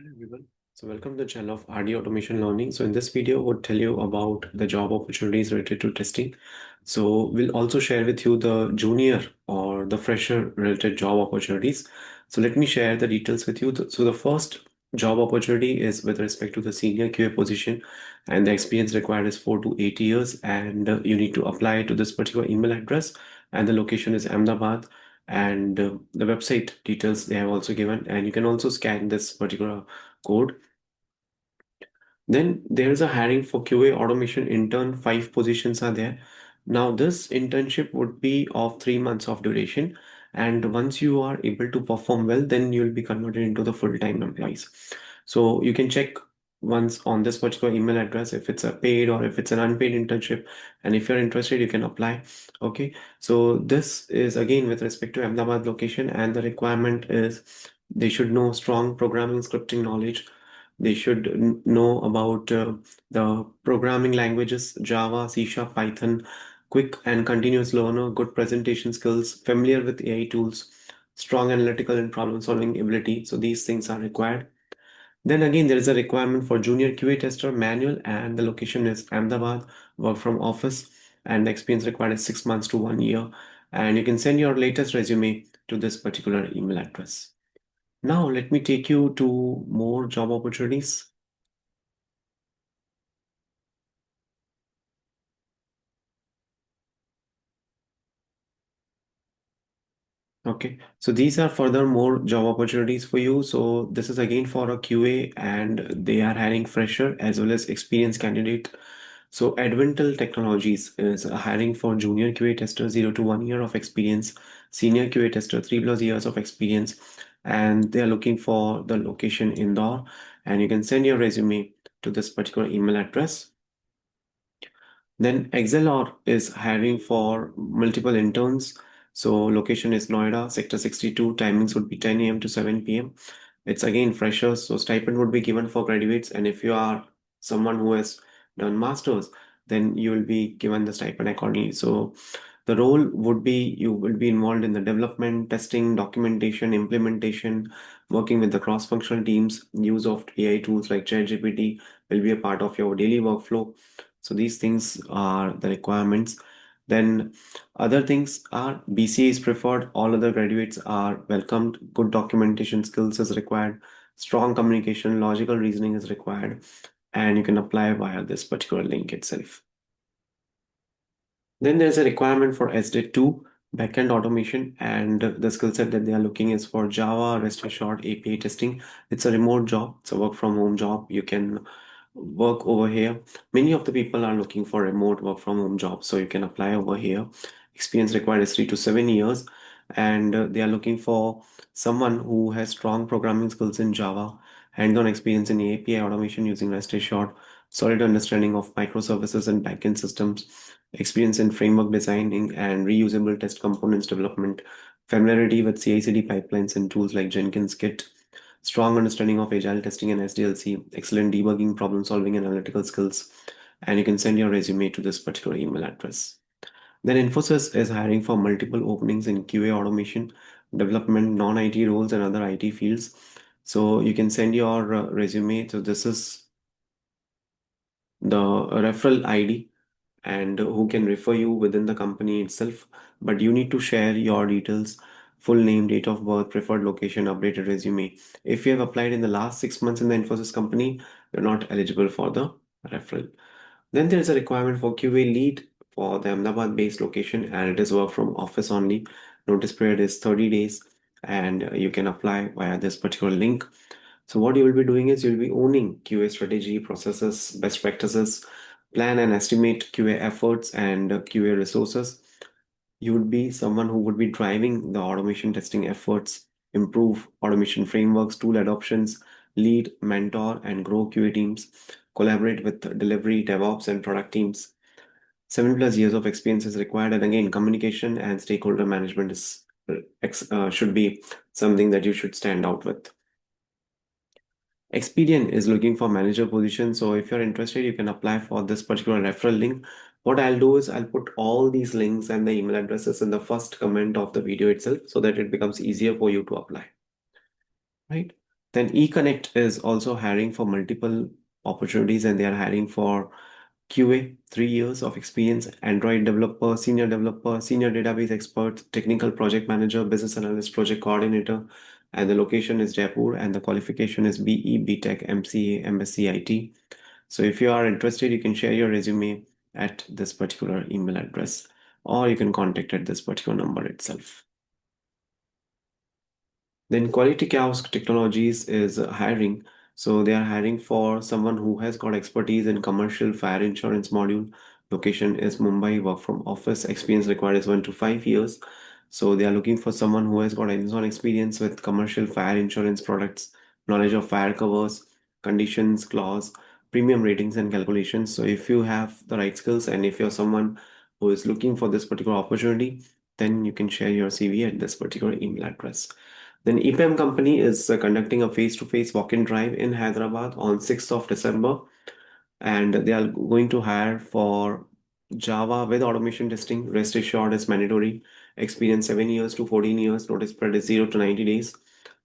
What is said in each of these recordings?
Everyone. So welcome to the channel of RD Automation Learning. So in this video, I would tell you about the job opportunities related to testing. So we'll also share with you the junior or the fresher related job opportunities. So let me share the details with you. So the first job opportunity is with respect to the senior QA position, and the experience required is 4 to 8 years, and you need to apply to this particular email address, and the location is Ahmedabad, and the website details they have also given, and you can also scan this particular code. Then there's a hiring for QA automation intern. 5 positions are there. Now this internship would be of 3 months of duration, and once you are able to perform well, then you'll be converted into the full-time employees. So you can check once on this particular email address if it's a paid or if it's an unpaid internship, and if you're interested you can apply. Okay, so this is again with respect to Ahmedabad location, and the requirement is they should know strong programming scripting knowledge. They should know about the programming languages, Java, C Sharp, Python, quick and continuous learner, good presentation skills, familiar with AI tools, strong analytical and problem solving ability. So these things are required. Then again, there is a requirement for junior QA tester manual, and the location is Ahmedabad, work from office, and the experience required is 6 months to 1 year. And you can send your latest resume to this particular email address. Now, let me take you to more job opportunities. Okay, so these are further more job opportunities for you. So this is again for a QA, and they are hiring fresher as well as experienced candidate. So Advental Technologies is hiring for junior QA tester 0 to 1 year of experience, senior QA tester 3+ years of experience, and they are looking for the location Indore. And you can send your resume to this particular email address. Then Excelor is hiring for multiple interns. So location is Noida, Sector 62. Timings would be 10 a.m. to 7 p.m. It's again freshers, so stipend would be given for graduates. And if you are someone who has done masters, then you will be given the stipend accordingly. So the role would be you will be involved in the development, testing, documentation, implementation, working with the cross-functional teams. Use of AI tools like ChatGPT will be a part of your daily workflow. So these things are the requirements. Then other things are BCA is preferred. All other graduates are welcomed. Good documentation skills is required. Strong communication, logical reasoning is required. And you can apply via this particular link itself. Then there's a requirement for SD2 backend automation, and the skill set that they are looking is for Java, REST assured API testing. It's a remote job, it's a work from home job. You can work over here. Many of the people are looking for remote work from home jobs, so you can apply over here. Experience required is 3 to 7 years, and they are looking for someone who has strong programming skills in Java, hands-on experience in API automation using REST assured, solid understanding of microservices and backend systems, experience in framework designing and reusable test components development, familiarity with CI/CD pipelines and tools like Jenkins, Git, strong understanding of agile testing and SDLC, excellent debugging, problem solving, and analytical skills. And you can send your resume to this particular email address. Then Infosys is hiring for multiple openings in QA automation, development, non-IT roles, and other IT fields. So you can send your resume. So this is the referral ID and who can refer you within the company itself. But you need to share your details, full name, date of birth, preferred location, updated resume. If you have applied in the last 6 months in the Infosys company, you're not eligible for the referral. Then there is a requirement for QA lead for the Ahmedabad based location, and it is work from office only. Notice period is 30 days, and you can apply via this particular link. So what you will be doing is you'll be owning QA strategy, processes, best practices, plan and estimate QA efforts and QA resources. You would be someone who would be driving the automation testing efforts, improve automation frameworks, tool adoptions, lead, mentor, and grow QA teams, collaborate with delivery, DevOps, and product teams. 7+ years of experience is required, and again, communication and stakeholder management is should be something that you should stand out with. Experian is looking for manager position. So if you're interested, you can apply for this particular referral link. What I'll do is I'll put all these links and the email addresses in the first comment of the video itself so that it becomes easier for you to apply. Right? Then eConnect is also hiring for multiple opportunities, and they are hiring for QA, 3 years of experience, Android developer, senior database expert, technical project manager, business analyst, project coordinator, and the location is Jaipur, and the qualification is BE, BTech, MCA, MSc IT. So if you are interested, you can share your resume at this particular email address, or you can contact at this particular number itself. Then Quality Kiosk Technologies is hiring. So they are hiring for someone who has got expertise in commercial fire insurance module. Location is Mumbai, work from office. Experience required is 1 to 5 years. So they are looking for someone who has got hands-on experience with commercial fire insurance products, knowledge of fire covers, conditions, clause, premium ratings and calculations. So if you have the right skills and if you're someone who is looking for this particular opportunity, then you can share your CV at this particular email address. Then EPAM company is conducting a face-to-face walk-in drive in Hyderabad on 6th of December, and they are going to hire for Java with automation testing. Rest assured is mandatory. Experience 7 years to 14 years. Notice period is 0 to 90 days.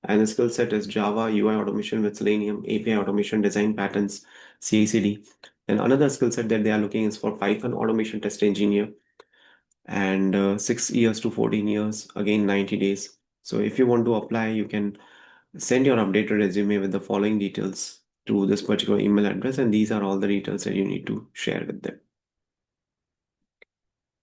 And the skill set is Java, UI automation with Selenium, API automation, design patterns, CI/CD. And another skill set that they are looking is for Python automation test engineer, and 6 years to 14 years, again 90 days. So if you want to apply, you can send your updated resume with the following details to this particular email address, and these are all the details that you need to share with them.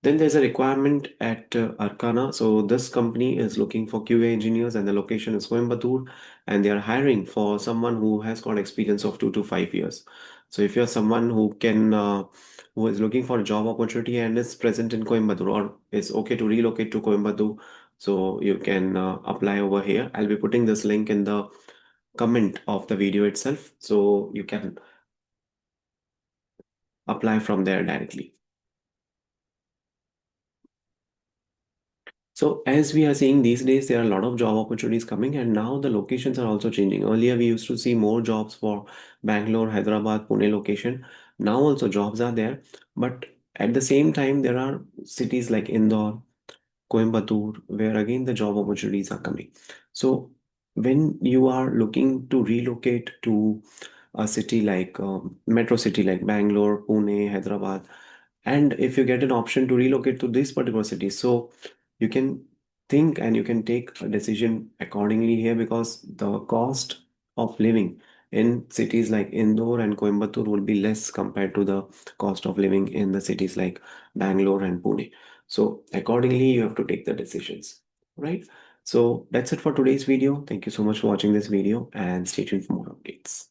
Then there's a requirement at Arcana. So this company is looking for QA engineers, and the location is Coimbatore, and they are hiring for someone who has got experience of 2 to 5 years. So if you're someone who is looking for a job opportunity and is present in Coimbatore, or is okay to relocate to Coimbatore, so you can apply over here. I'll be putting this link in the comment of the video itself, so you can apply from there directly. So as we are seeing these days, there are a lot of job opportunities coming, and now the locations are also changing. Earlier, we used to see more jobs for Bangalore, Hyderabad, Pune location. Now also jobs are there, but at the same time, there are cities like Indore, Coimbatore, where again the job opportunities are coming. So when you are looking to relocate to a city like metro city like Bangalore, Pune, Hyderabad, and if you get an option to relocate to this particular city, so you can think and you can take a decision accordingly here, because the cost of living in cities like Indore and Coimbatore will be less compared to the cost of living in the cities like Bangalore and Pune. So accordingly, you have to take the decisions, right? So that's it for today's video. Thank you so much for watching this video, and stay tuned for more updates.